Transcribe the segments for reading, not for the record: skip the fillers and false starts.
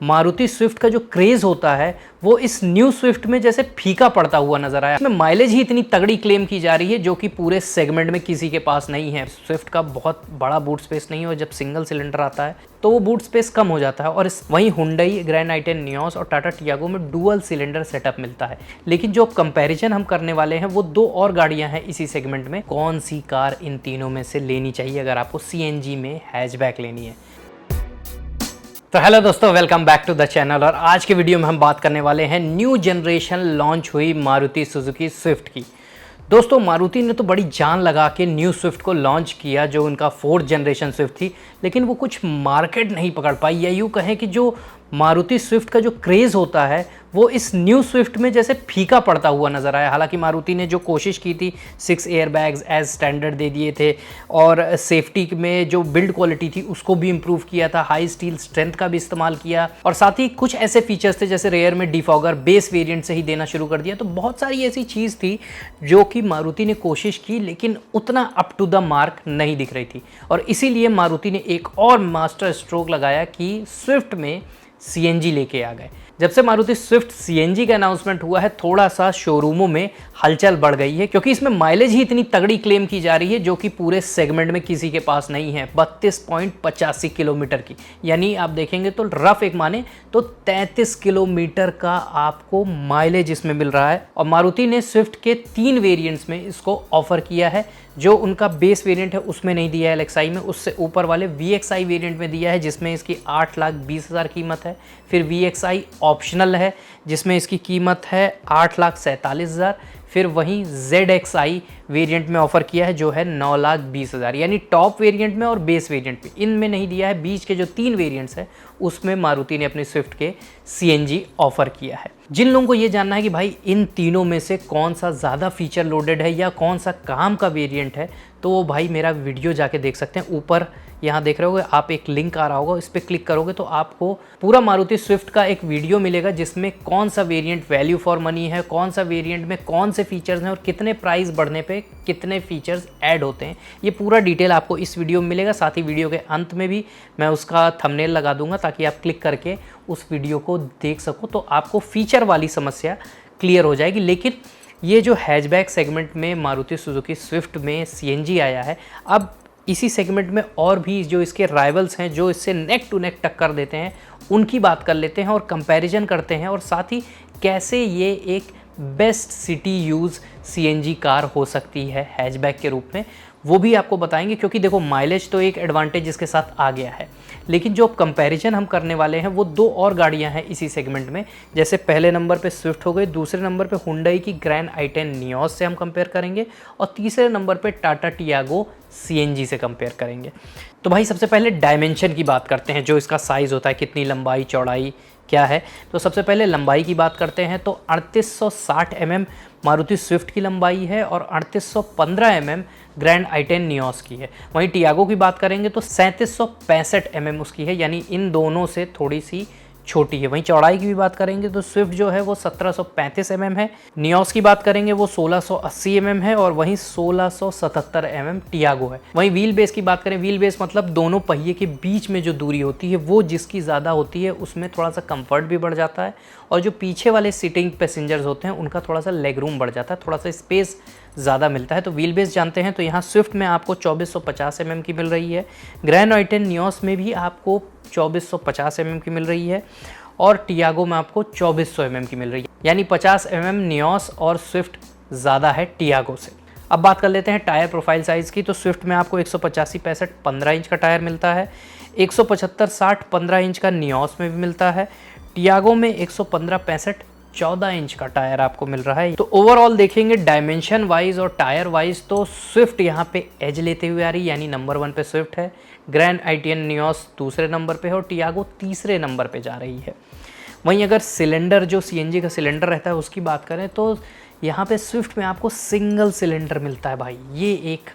Maruti Swift का जो craze होता है वो इस न्यू स्विफ्ट में जैसे फीका पड़ता हुआ नजर आया। इसमें माइलेज ही इतनी तगड़ी क्लेम की जा रही है जो कि पूरे सेगमेंट में किसी के पास नहीं है। स्विफ्ट का बहुत बड़ा बूट स्पेस नहीं है और जब सिंगल सिलेंडर आता है तो वो बूट स्पेस कम हो जाता है। और वहीं हुंडई ग्रैंड आई10 नियोस और टाटा टियागो में डुअल सिलेंडर सेटअप मिलता है। लेकिन जो कंपैरिजन हम करने वाले हैं वो दो और गाड़ियां हैं इसी सेगमेंट में। कौन सी कार इन तीनों में से लेनी चाहिए अगर आपको सीएनजी में हैचबैक लेनी है? तो हेलो दोस्तों, welcome back to the channel. और आज के वीडियो में हम बात करने वाले हैं न्यू जनरेशन लॉन्च हुई मारुति सुजुकी स्विफ्ट की। दोस्तों, मारुति ने तो बड़ी जान लगा के न्यू स्विफ्ट को लॉन्च किया जो उनका 4th जनरेशन स्विफ्ट थी, लेकिन वो कुछ मार्केट नहीं पकड़ पाई। या यूँ कहें कि जो मारुति स्विफ्ट का जो क्रेज़ होता है वो इस न्यू स्विफ्ट में जैसे फीका पड़ता हुआ नज़र आया। हालांकि मारुति ने जो कोशिश की थी 6 एयरबैग्स एज स्टैंडर्ड दे दिए थे और सेफ्टी में जो बिल्ड क्वालिटी थी उसको भी इम्प्रूव किया था, हाई स्टील स्ट्रेंथ का भी इस्तेमाल किया और साथ ही कुछ ऐसे फीचर्स थे जैसे रेयर में डिफॉगर बेस वेरिएंट से ही देना शुरू कर दिया। तो बहुत सारी ऐसी चीज़ थी जो कि मारुति ने कोशिश की लेकिन उतना अप टू द मार्क नहीं दिख रही थी। और इसीलिए मारुति ने एक और मास्टर स्ट्रोक लगाया कि स्विफ्ट में सीएनजी लेके आ गए। जब से मारुति स्विफ्ट सीएनजी का अनाउंसमेंट हुआ है थोड़ा सा शोरूमों में हलचल बढ़ गई है, क्योंकि इसमें माइलेज ही इतनी तगड़ी क्लेम की जा रही है जो कि पूरे सेगमेंट में किसी के पास नहीं है। 32.85 किलोमीटर की, यानी आप देखेंगे तो रफ एक माने तो 33 किलोमीटर का आपको माइलेज इसमें मिल रहा है। और मारुति ने स्विफ्ट के 3 वेरिएंट्स में इसको ऑफर किया है। जो उनका बेस वेरिएंट है उसमें नहीं दिया है LXI में, उससे ऊपर वाले VXI वेरिएंट में दिया है जिसमें इसकी 8,20,000 कीमत है। फिर VXI ऑप्शनल है जिसमें इसकी कीमत है 8,47,000। फिर वहीं ZXI वेरिएंट में ऑफर किया है जो है 9,20,000। यानी टॉप वेरिएंट में और बेस वेरिएंट में इनमें नहीं दिया है। बीच के जो 3 वेरिएंट्स हैं उसमें मारुति ने अपनी स्विफ्ट के सीएनजी ऑफर किया है। जिन लोगों को ये जानना है कि भाई इन तीनों में से कौन सा ज़्यादा फीचर लोडेड है या कौन सा काम का वेरिएंट है, तो वो भाई मेरा वीडियो जाके देख सकते हैं। ऊपर यहाँ देख रहे होगे आप, एक लिंक आ रहा होगा, इस पर क्लिक करोगे तो आपको पूरा मारुति स्विफ्ट का एक वीडियो मिलेगा जिसमें कौन सा वेरिएंट वैल्यू फॉर मनी है, कौन सा वेरिएंट में कौन से फीचर्स हैं और कितने प्राइस बढ़ने पे कितने फीचर्स ऐड होते हैं। ये पूरा डिटेल आपको इस वीडियो में मिलेगा। साथ ही वीडियो के अंत में भी मैं उसका थंबनेल लगा दूंगा ताकि आप क्लिक करके उस वीडियो को देख सको, तो आपको फीचर वाली समस्या क्लियर हो जाएगी। लेकिन ये जो हैचबैक सेगमेंट में मारुति सुजुकी स्विफ्ट में सीएनजी आया है, अब इसी सेगमेंट में और भी जो इसके राइवल्स हैं जो इससे नेक टू नेक टक्कर देते हैं उनकी बात कर लेते हैं और कंपैरिजन करते हैं, और साथ ही कैसे ये एक best city use CNG car हो सकती है हैचबैक के रूप में, वो भी आपको बताएंगे। क्योंकि देखो, माइलेज तो एक एडवांटेज इसके साथ आ गया है, लेकिन जो कंपैरिजन हम करने वाले हैं वो दो और गाड़ियां हैं इसी सेगमेंट में। जैसे पहले नंबर पे स्विफ्ट हो गई, दूसरे नंबर पे हुंडई की ग्रैंड आई10 नियोस से हम कंपेयर करेंगे और तीसरे नंबर पे टाटा टियागो सीएनजी से कंपेयर करेंगे। तो भाई सबसे पहले डायमेंशन की बात करते हैं, जो इसका साइज़ होता है, कितनी लंबाई चौड़ाई क्या है। तो सबसे पहले लंबाई की बात करते हैं तो 3860 mm मारुति स्विफ्ट की लंबाई है और 3815 mm ग्रैंड आई10 नियोस की है। वहीं टियागो की बात करेंगे तो 3765 mm उसकी है, यानी इन दोनों से थोड़ी सी छोटी है। वहीं चौड़ाई की भी बात करेंगे तो स्विफ्ट जो है वो 1735 mm है, नियोस की बात करेंगे वो 1680 mm है और वहीं 1677 mm टियागो है। वहीं व्हील बेस की बात करें, व्हील बेस मतलब दोनों पहिए के बीच में जो दूरी होती है वो जिसकी ज़्यादा होती है उसमें थोड़ा सा कंफर्ट भी बढ़ जाता है, और जो पीछे वाले सीटिंग पैसेंजर्स होते हैं उनका थोड़ा सा लेग रूम बढ़ जाता है, थोड़ा सा स्पेस ज़्यादा मिलता है। तो व्हील बेस जानते हैं तो यहाँ स्विफ्ट में आपको 2450 mm की मिल रही है, ग्रैंड आई10 नियोस में भी आपको 2450 mm की मिल रही है और टियागो में आपको 2400 mm की मिल रही है, यानी 50 mm नियोस और स्विफ्ट ज़्यादा है टियागो से। अब बात कर लेते हैं टायर प्रोफाइल साइज़ की। तो स्विफ्ट में आपको 185/65 15 इंच का टायर मिलता है, 175/60 15 इंच का नियोस में भी मिलता है, टियागो में 115/65 14 इंच का टायर आपको मिल रहा है। तो ओवरऑल देखेंगे डायमेंशन वाइज और टायर वाइज तो स्विफ्ट यहाँ पे एज लेते हुए आ रही है, यानी नंबर 1 पे स्विफ्ट है, ग्रैंड आई10 नियोस दूसरे नंबर पे है और टियागो तीसरे नंबर पे जा रही है। वहीं अगर सिलेंडर, जो सीएनजी का सिलेंडर रहता है उसकी बात करें तो यहाँ पे स्विफ्ट में आपको सिंगल सिलेंडर मिलता है भाई। ये एक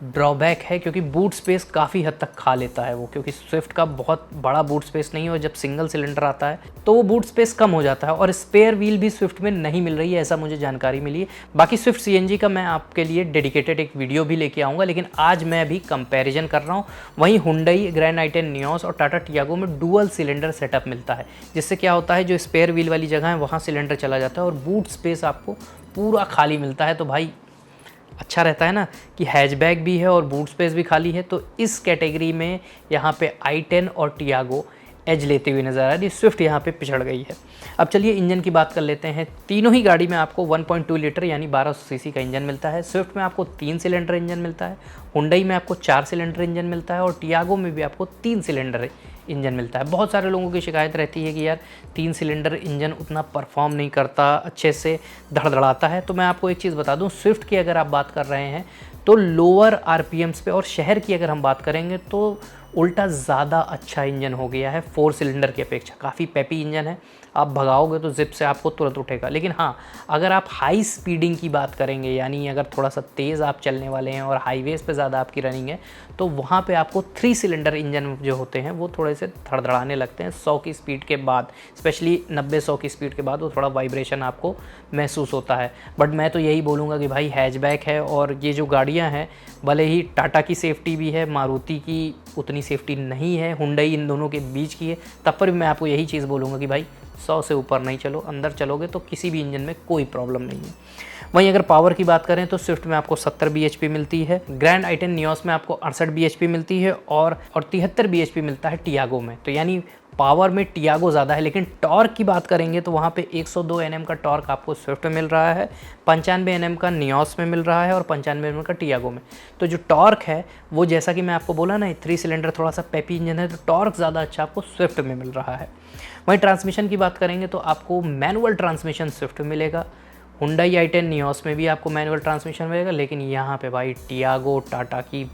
ड्रॉबैक है, क्योंकि बूट स्पेस काफ़ी हद तक खा लेता है वो, क्योंकि स्विफ्ट का बहुत बड़ा बूट स्पेस नहीं है और जब सिंगल सिलेंडर आता है तो वो बूट स्पेस कम हो जाता है। और स्पेयर व्हील भी स्विफ्ट में नहीं मिल रही है, ऐसा मुझे जानकारी मिली है। बाकी स्विफ्ट सीएनजी का मैं आपके लिए डेडिकेटेड एक वीडियो भी लेके आऊँगा, लेकिन आज मैं अभी कंपेरिजन कर रहा हूँ। वहीं हुंडई, ग्रैंड आई10 नियोस और टाटा टियागो में डुअल सिलेंडर सेटअप मिलता है, जिससे क्या होता है जो स्पेयर व्हील वाली जगह है वहाँ सिलेंडर चला जाता है और बूट स्पेस आपको पूरा खाली मिलता है। तो भाई अच्छा रहता है ना कि हैचबैक भी है और बूट स्पेस भी खाली है। तो इस कैटेगरी में यहाँ पे i10 और टियागो एज लेते हुए नज़र आ रही है, स्विफ्ट यहाँ पे पिछड़ गई है। अब चलिए इंजन की बात कर लेते हैं। तीनों ही गाड़ी में आपको 1.2 लीटर यानी 1200 सीसी का इंजन मिलता है। स्विफ्ट में आपको 3 सिलेंडर इंजन मिलता है, हुंडई में आपको 4 सिलेंडर इंजन मिलता है और टियागो में भी आपको 3 सिलेंडर इंजन मिलता है। बहुत सारे लोगों की शिकायत रहती है कि यार 3 सिलेंडर इंजन उतना परफॉर्म नहीं करता, अच्छे से धड़धड़ाता है। तो मैं आपको एक चीज़ बता दूं, स्विफ्ट की अगर आप बात कर रहे हैं तो लोअर आरपीएम्स पे और शहर की अगर हम बात करेंगे तो उल्टा ज़्यादा अच्छा इंजन हो गया है 4 सिलेंडर की अपेक्षा। काफ़ी पेपी इंजन है, आप भगाओगे तो जिप से आपको तुरंत उठेगा। लेकिन हाँ, अगर आप हाई स्पीडिंग की बात करेंगे, यानी अगर थोड़ा सा तेज़ आप चलने वाले हैं और हाईवेज़ पे ज़्यादा आपकी रनिंग है, तो वहाँ पे आपको 3 सिलेंडर इंजन जो होते हैं वो थोड़े से धड़धड़ाने लगते हैं 100 की स्पीड के बाद, स्पेशली 90-100 की स्पीड के बाद वो थोड़ा वाइब्रेशन आपको महसूस होता है। बट मैं तो यही बोलूँगा कि भाई हैचबैक है और ये जो गाड़ियाँ हैं, भले ही टाटा की सेफ्टी भी है, मारुति की उतनी सेफ्टी नहीं है, हुंडई इन दोनों के बीच की है, तब पर भी मैं आपको यही चीज़ बोलूँगा कि भाई 100 से ऊपर नहीं चलो, अंदर चलोगे तो किसी भी इंजन में कोई प्रॉब्लम नहीं है। वहीं अगर पावर की बात करें तो स्विफ्ट में आपको 70 bhp मिलती है, ग्रैंड आई10 नियोस में आपको 68 bhp मिलती है और 73 bhp मिलता है टियागो में। तो यानी पावर में टियागो ज़्यादा है। लेकिन टॉर्क की बात करेंगे तो वहाँ पे 102 Nm का टॉर्क आपको स्विफ्ट में मिल रहा है, 95 Nm का नियोस में मिल रहा है और 95 Nm का टियागो में। तो जो टॉर्क है वो, जैसा कि मैं आपको बोला ना, 3 सिलेंडर थोड़ा सा पेपी इंजन है, तो टॉर्क ज़्यादा अच्छा आपको स्विफ्ट में मिल रहा है। वहीं ट्रांसमिशन की बात करेंगे तो आपको मैनुअल ट्रांसमिशन स्विफ्ट में मिलेगा, हुंडई i10 नियोस में भी आपको मैनुअल ट्रांसमिशन मिलेगा। लेकिन यहाँ पे भाई टियागो टाटा की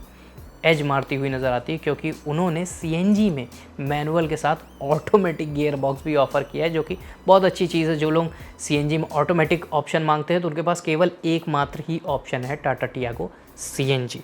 एज मारती हुई नज़र आती है, क्योंकि उन्होंने सीएनजी में मैनुअल के साथ ऑटोमेटिक गियर बॉक्स भी ऑफ़र किया है, जो कि बहुत अच्छी चीज़ है। जो लोग सीएनजी में ऑटोमेटिक ऑप्शन मांगते हैं तो उनके पास केवल एकमात्र ही ऑप्शन है टाटा टियागो सीएनजी।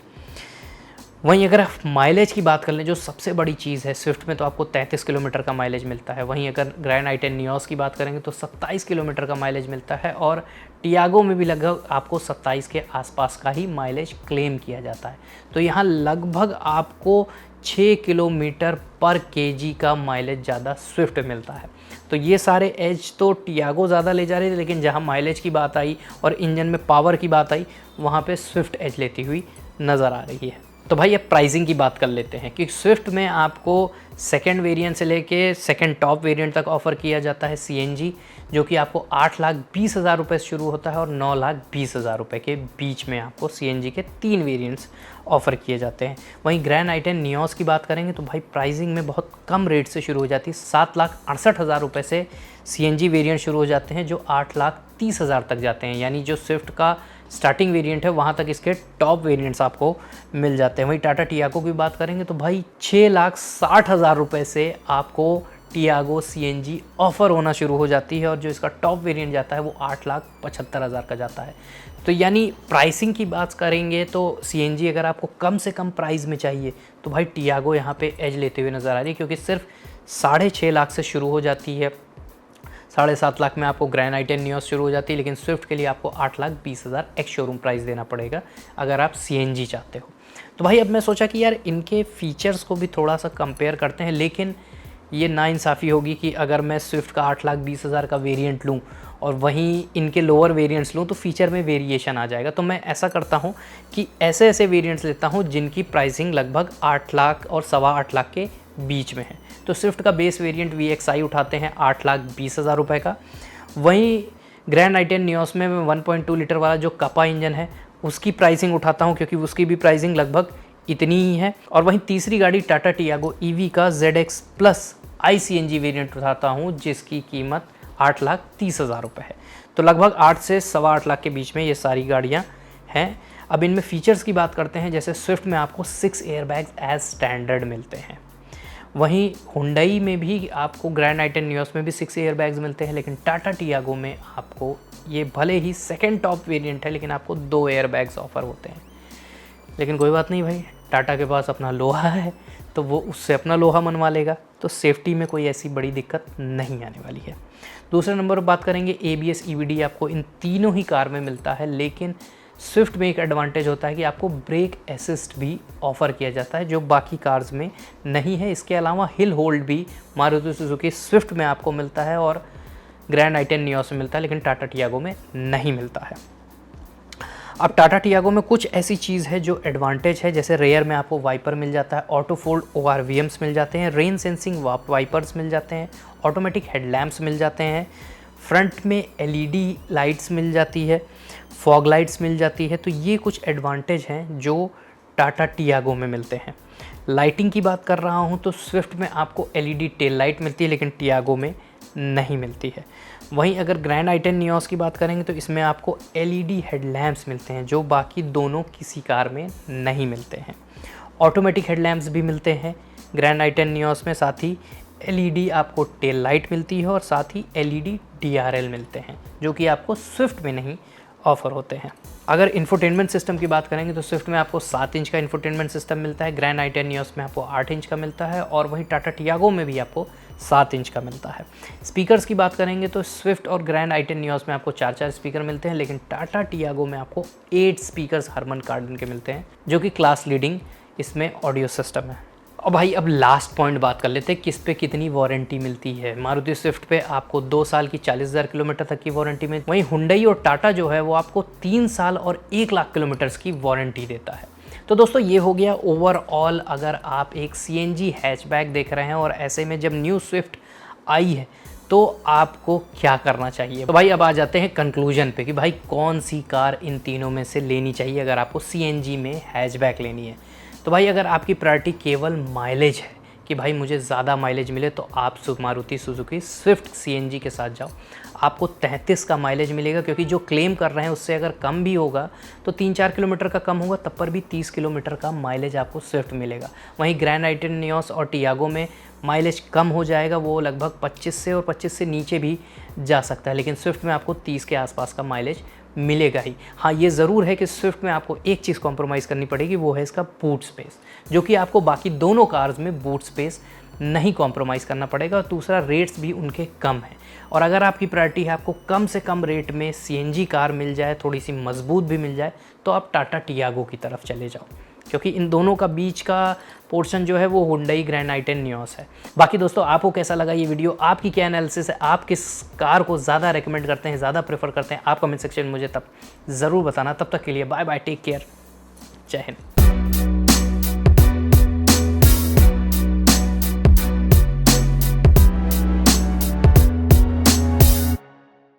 वहीं अगर माइलेज की बात कर लें, जो सबसे बड़ी चीज़ है स्विफ्ट में, तो आपको 33 किलोमीटर का माइलेज मिलता है। वहीं अगर ग्रैंड आई10 नियोस की बात करेंगे तो 27 किलोमीटर का माइलेज मिलता है और टियागो में भी लगभग आपको 27 के आसपास का ही माइलेज क्लेम किया जाता है। तो यहाँ लगभग आपको 6 किलोमीटर पर केजी का माइलेज ज़्यादा स्विफ्ट मिलता है। तो ये सारे एज तो टियागो ज़्यादा ले जा रही है, लेकिन जहाँ माइलेज की बात आई और इंजन में पावर की बात आई, वहाँ पे स्विफ्ट एज लेती हुई नज़र आ रही है। तो भाई अब प्राइसिंग की बात कर लेते हैं कि स्विफ्ट में आपको सेकंड वेरिएंट से लेके सेकंड टॉप वेरिएंट तक ऑफ़र किया जाता है सीएनजी, जो कि आपको 8,20,000 रुपये से शुरू होता है और 9,20,000 रुपये के बीच में आपको सीएनजी के 3 वेरिएंट्स ऑफ़र किए जाते हैं। वहीं ग्रैंड आई10 नियोस की बात करेंगे तो भाई प्राइसिंग में बहुत कम रेट से शुरू हो जाती है, 7,68,000 रुपये से सीएनजी वेरिएंट शुरू हो जाते हैं, जो 8,30,000 तक जाते हैं। यानी जो स्विफ्ट का स्टार्टिंग वेरिएंट है वहाँ तक इसके टॉप वेरिएंट्स आपको मिल जाते हैं। वहीं टाटा टियागो की बात करेंगे तो भाई 6,60,000 रुपये से आपको टियागो सीएनजी ऑफ़र होना शुरू हो जाती है और जो इसका टॉप वेरिएंट जाता है वो 8,75,000 का जाता है। तो यानी प्राइसिंग की बात करेंगे तो सीएनजी अगर आपको कम से कम प्राइस में चाहिए तो भाई टियागो यहाँ पे एज लेते हुए नज़र आ रही है, क्योंकि सिर्फ 6.5 लाख से शुरू हो जाती है, 7.5 लाख में आपको ग्रैंड आई10 नियोस शुरू हो जाती है। लेकिन स्विफ्ट के लिए आपको 8,20,000 एक्स शोरूम प्राइस देना पड़ेगा अगर आप सीएनजी चाहते हो। तो भाई अब मैं सोचा कि यार इनके फ़ीचर्स को भी थोड़ा सा कंपेयर करते हैं, लेकिन ये नाइंसाफ़ी होगी कि अगर मैं स्विफ्ट का 8,20,000 का वेरिएंट लूँ और वहीं इनके लोअर वेरिएंट्स लूँ तो फ़ीचर में वेरिएशन आ जाएगा। तो मैं ऐसा करता हूँ कि ऐसे ऐसे वेरिएंट्स लेता हूँ जिनकी प्राइसिंग लगभग 8 लाख और 8.25 लाख के बीच में है। तो स्विफ्ट का बेस वेरिएंट VXI उठाते हैं 8,20,000 रुपये का। वहीं ग्रैंड आई10 नियोस में 1.2 लीटर वाला जो कपा इंजन है उसकी प्राइसिंग उठाता हूँ, क्योंकि उसकी भी प्राइसिंग लगभग इतनी ही है। और वहीं तीसरी गाड़ी टाटा टियागो EV का ZX प्लस ICNG वेरिएंट उठाता हूँ, जिसकी कीमत 8,30,000 रुपये है। तो लगभग 8 से 8.25 लाख के बीच में ये सारी गाड़ियाँ हैं। अब इनमें फ़ीचर्स की बात करते हैं। जैसे स्विफ्ट में आपको 6 एयरबैग्स एज स्टैंडर्ड मिलते हैं। वहीं हुंडई में भी आपको ग्रैंड आई10 नियोस में भी 6 एयरबैग्स मिलते हैं, लेकिन टाटा टियागो में आपको, ये भले ही सेकंड टॉप वेरिएंट है, लेकिन आपको 2 एयरबैग्स ऑफ़र होते हैं। लेकिन कोई बात नहीं भाई, टाटा के पास अपना लोहा है तो वो उससे अपना लोहा मनवा लेगा, तो सेफ्टी में कोई ऐसी बड़ी दिक्कत नहीं आने वाली है। दूसरे नंबर पर बात करेंगे ABS EBD आपको इन तीनों ही कार में मिलता है, लेकिन स्विफ्ट में एक एडवांटेज होता है कि आपको ब्रेक असिस्ट भी ऑफ़र किया जाता है जो बाकी कार्स में नहीं है। इसके अलावा हिल होल्ड भी मारुति सुजुकी स्विफ्ट में आपको मिलता है और ग्रैंड आई10 नियोस में मिलता है, लेकिन टाटा टियागो में नहीं मिलता है। अब टाटा टियागो में कुछ ऐसी चीज़ है जो एडवांटेज है, जैसे रेयर में आपको वाइपर मिल जाता है, ऑटो फोल्ड ORVMs मिल जाते हैं, रेन सेंसिंग वाइपर्स मिल जाते हैं, ऑटोमेटिक हेडलैम्प्स मिल जाते हैं, फ्रंट में LED लाइट्स मिल जाती है, फॉग लाइट्स मिल जाती है। तो ये कुछ एडवांटेज हैं जो टाटा टियागो में मिलते हैं। लाइटिंग की बात कर रहा हूँ तो स्विफ्ट में आपको LED टेल लाइट मिलती है, लेकिन टियागो में नहीं मिलती है। वहीं अगर ग्रैंड आई10 नियोस की बात करेंगे तो इसमें आपको LED हेडलैम्प्स मिलते हैं जो बाकी दोनों किसी कार में नहीं मिलते हैं। ऑटोमेटिक हेडलैम्प्स भी मिलते हैं ग्रैंड आई10 नियोस में, साथ ही LED आपको टेल लाइट मिलती है और साथ ही LED DRL मिलते हैं जो कि आपको स्विफ्ट में नहीं ऑफ़र होते हैं। अगर इंफोटेनमेंट सिस्टम की बात करेंगे तो स्विफ्ट में आपको 7 इंच का इंफोटेनमेंट सिस्टम मिलता है, ग्रैंड आई10 नियोस में आपको 8 इंच का मिलता है और वहीं टाटा टियागो में भी आपको 7 इंच का मिलता है। स्पीकर्स की बात करेंगे तो स्विफ्ट और ग्रैंड आई10 नियोस में आपको 4-4 स्पीकर मिलते हैं, लेकिन टाटा टियागो में आपको 8 स्पीकर्स हरमन कार्डन के मिलते हैं जो कि क्लास लीडिंग इसमें ऑडियो सिस्टम है। और भाई अब लास्ट पॉइंट बात कर लेते हैं, किस पे कितनी वारंटी मिलती है। मारुति स्विफ्ट पे आपको 2 साल की 40,000 किलोमीटर तक की वारंटी मिलती है, वहीं हुंडई और टाटा जो है वो आपको 3 साल और 1 लाख किलोमीटर्स की वारंटी देता है। तो दोस्तों ये हो गया ओवरऑल, अगर आप एक CNG हैचबैक देख रहे हैं और ऐसे में जब न्यू स्विफ्ट आई है तो आपको क्या करना चाहिए। तो भाई अब आ जाते हैं कंक्लूजन पे कि भाई कौन सी कार इन तीनों में से लेनी चाहिए अगर आपको CNG में हैचबैक लेनी है। तो भाई अगर आपकी प्रायोरिटी केवल माइलेज है कि भाई मुझे ज़्यादा माइलेज मिले तो आप मारुति सुजुकी स्विफ्ट CNG के साथ जाओ। आपको 33 का माइलेज मिलेगा, क्योंकि जो क्लेम कर रहे हैं उससे अगर कम भी होगा तो 3-4 किलोमीटर का कम होगा, तब पर भी 30 किलोमीटर का माइलेज आपको स्विफ्ट मिलेगा। वहीं ग्रैंड आई10 नियोस और टियागो में माइलेज कम हो जाएगा, वो लगभग 25 से और 25 से नीचे भी जा सकता है, लेकिन स्विफ्ट में आपको 30 के आसपास का माइलेज मिलेगा ही। हाँ ये ज़रूर है कि स्विफ्ट में आपको एक चीज़ कॉम्प्रोमाइज़ करनी पड़ेगी, वो है इसका बूट स्पेस, जो कि आपको बाकी दोनों कार्स में बूट स्पेस नहीं कॉम्प्रोमाइज़ करना पड़ेगा। और दूसरा रेट्स भी उनके कम हैं। और अगर आपकी प्रायोरिटी है आपको कम से कम रेट में CNG कार मिल जाए, थोड़ी सी मजबूत भी मिल जाए, तो आप टाटा टियागो की तरफ चले जाओ, क्योंकि इन दोनों का बीच का पोर्शन जो है वो हुंडई ग्रैंड आई10 नियोस है। बाकी दोस्तों आपको कैसा लगा ये वीडियो, आपकी क्या एनालिसिस है, आप किस कार को ज़्यादा रेकमेंड करते हैं, ज़्यादा प्रेफर करते हैं, आप कमेंट सेक्शन में मुझे तब ज़रूर बताना। तब तक के लिए बाय बाय, टेक केयर, जय हिंद।